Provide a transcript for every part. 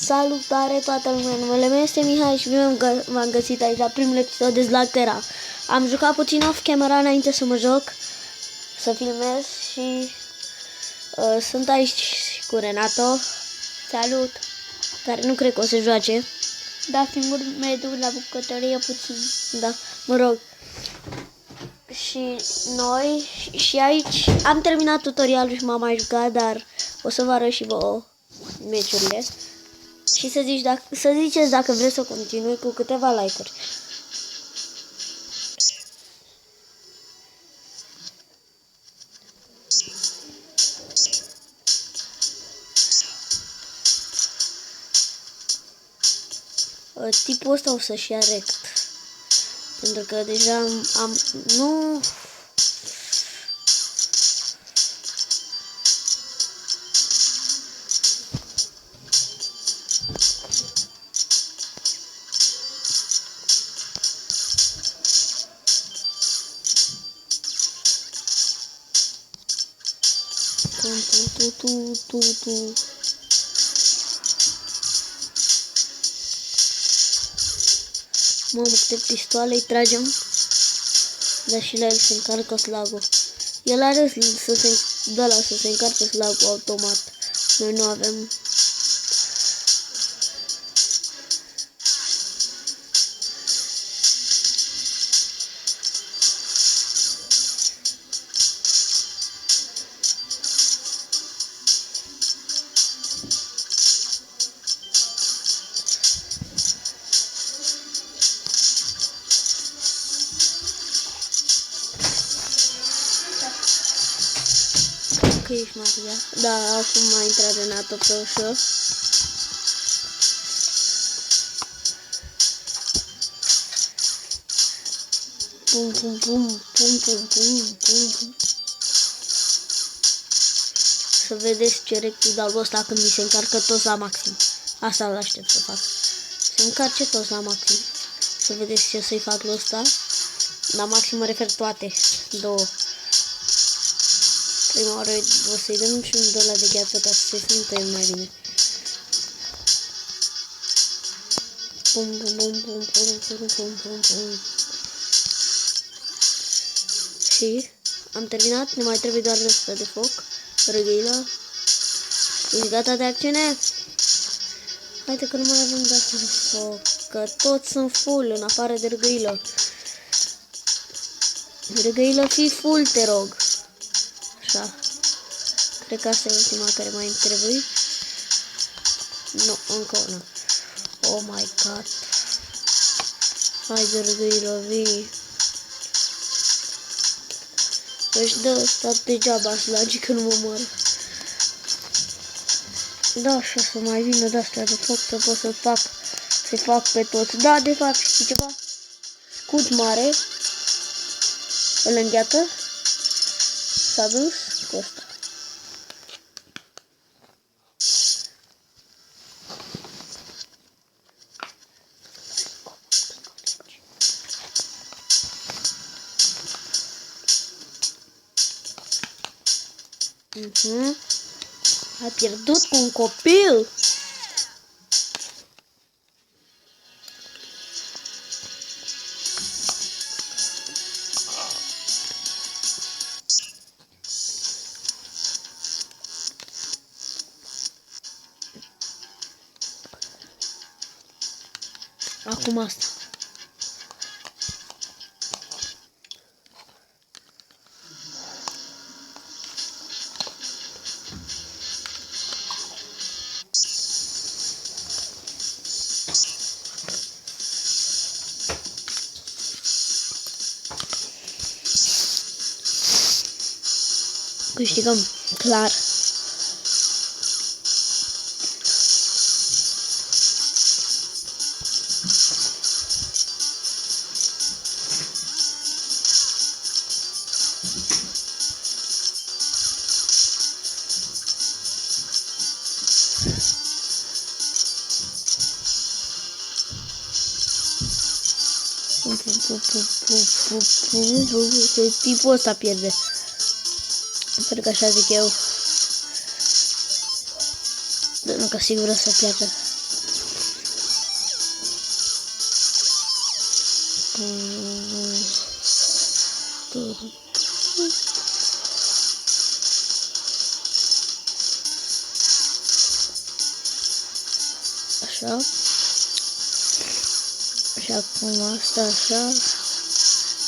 Salutare toată lumea, numele meu este Mihai și v-am găsit aici la primul episod de Slugterra. Am jucat puțin off camera înainte să mă joc, să filmez și sunt aici cu Renato. Salut! Care nu cred că o să joace. Da, singur merg la bucătărie puțin. Da, mă rog. Și noi, și aici am terminat tutorialul și m-am mai jucat, dar o să vă arăt și vouă meciurile. Și să ziceți dacă vreți să continui cu câteva like-uri. Tipul ăsta o să-și ia rect. Pentru că deja nu... Tu. Mamă, câte pistoale îi tragem. Dar și la el se încarcă slagul. El are să se încarce slagul automat. Noi nu avem. Că ești Maria. Da, acum a intrat Renato pe ușă. Pum. Să vedeți ce rectul dau ăsta când mi se încarcă toți la maxim. Asta îl aștept să fac. Se încarce toți la maxim. Să vedeți ce să-i fac lui ăsta. La maxim mă refer toate. Două. Prima oară o să-i dăm și un ăla de gheață ca să se simtă el mai bine. Pum. Și am terminat, ne mai trebuie doar ăsta de foc. Răgăila. Ești gata de acțiune? Haide că nu mai avem de asta de foc. Că toți sunt full în afară de răgăilă. Răgăilă, fii full, te rog. Așa. Cred că asta e ultima care mai îmi trebuie. Nu, încă una. Oh my god. Haide, răgăilă, vii. Deci dă ăsta degeaba slagi că nu mă mor. Da, și o să mai vină de-astea de foc, să pot să fac pe toți. Da, de fapt, știi ceva? Scut mare. Îl îngheată. S-a dus cu ăsta. A pierdut cu un copil. Acum asta. Câștigăm, clar. Tipul ăsta pierde. Sper că așa zic eu. Dar nu, că sigur o să pierdă. Așa. Și acum asta așa.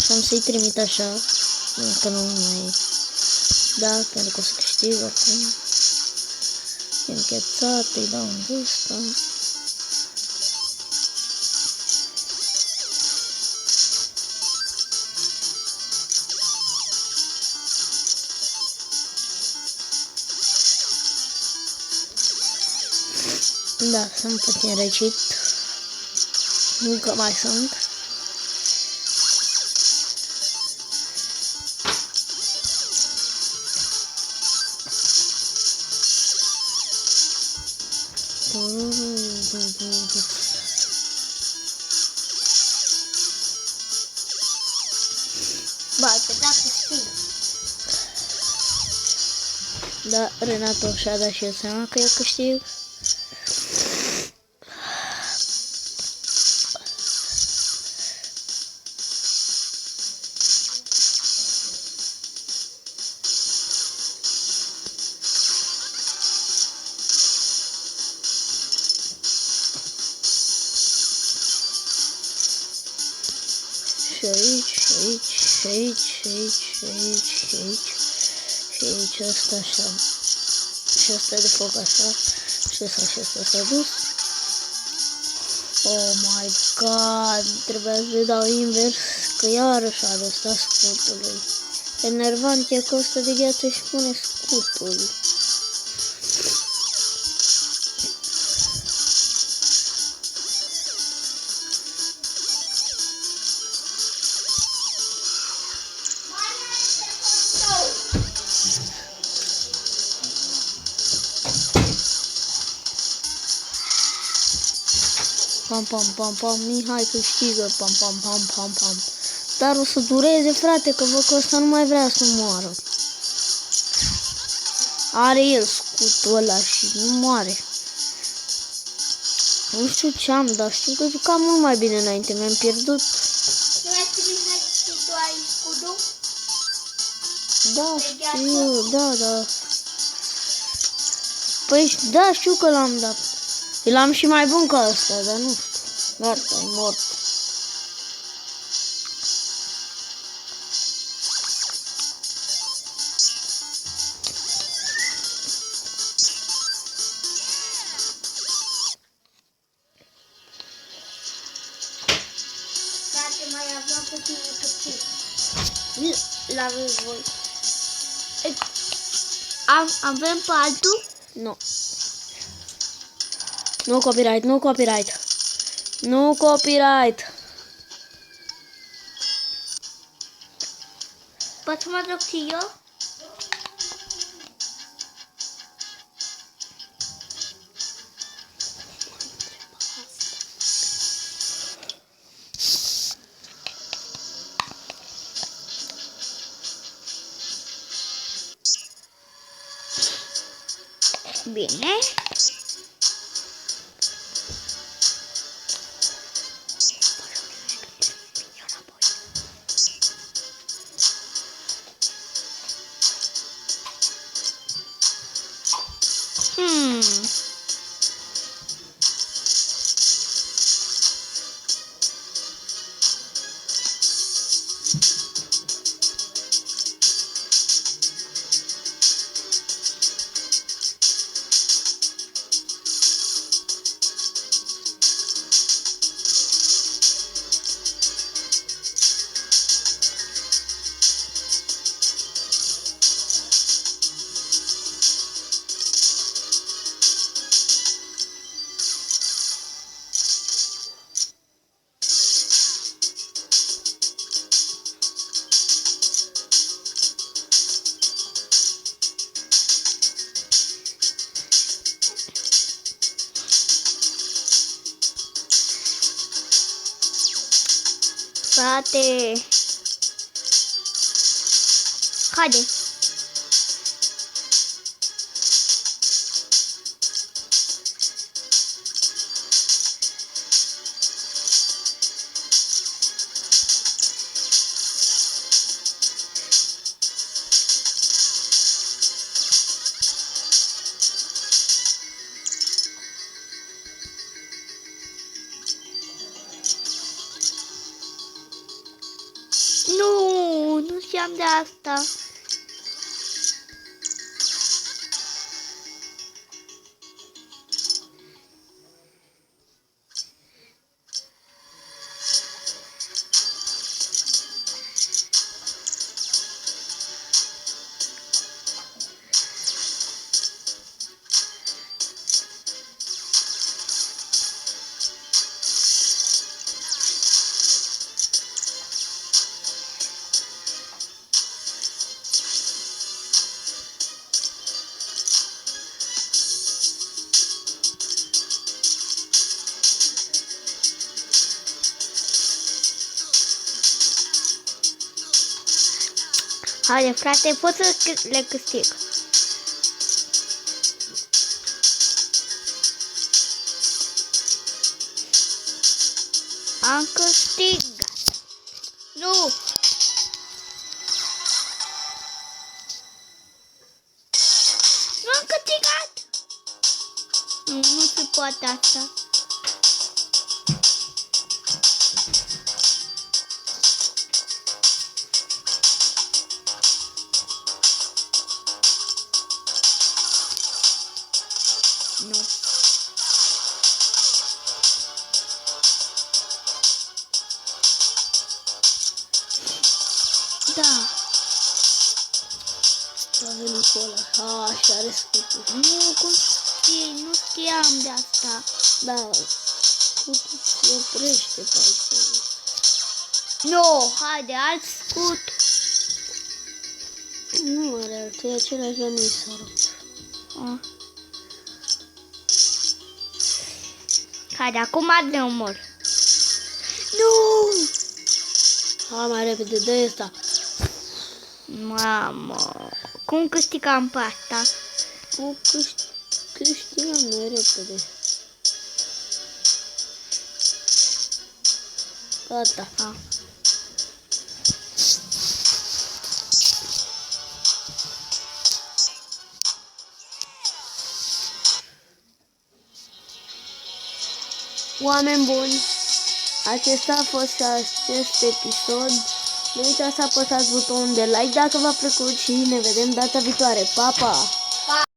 Și am să-i trimit așa. Încă nu mai... Da, pentru că o să câștig acum. E închețat, îi dau în vârsta. Da, sunt puțin răcit. Încă mai sunt. Bate, dacă știi. Da, Renato și-a dat și el seama că eu câștig. Și aici, și aici, și aici, și aici, și aici, și aici, și aici, asta așa. Și asta de foc așa. Și asta s-a dus. Oh my god, trebuia să le dau invers, că iarăși a adus scutului. Enervant e că ăsta de gheață își pune scutul. Pam, pam, pam, pam, Mihai câștigă, pam, pam, pam, pam, pam. Dar o să dureze, frate, că văd că ăsta nu mai vrea să moară. Are el scutul ăla și nu moare. Nu știu ce am, dar știu că jucam mult mai bine înainte, mi-am pierdut. Nu mai știi, Mihai, și tu ai scudul? Da, știu, da, da. Păi, da, știu că l-am dat. L-am și mai bun ca ăsta, dar nu știu. Gata, e mort. Frate, mai aveam puțin cârtit. L-aveți voi. Avem pe altul? Nu. Nu copyright, nu copyright. Nu copyright. Pot să mă duc și eu? Bine. Frate. Haide. știam de asta. Haide, frate, pot să le câștig. Am câștigat. Nu! Nu am câștigat! Nu se poate asta. Nu. Da. A venit cu ăla. Și are scutul. Nu, cum știi? Nu știam de asta. Da. Scutul se oprește pe altfel. Nu, haide, alt scut. Nu are altul, e același la noi s-a rupt. Oh. Haide, acum ne omor. Nu! Hai mai repede, dă ăsta. Mamă, cum câștigam pe asta? O câștigăm noi repede. Gata. Ah. Oameni buni, acesta a fost acest episod. Nu uitați să apăsați butonul de like dacă v-a plăcut și ne vedem data viitoare. Pa, pa!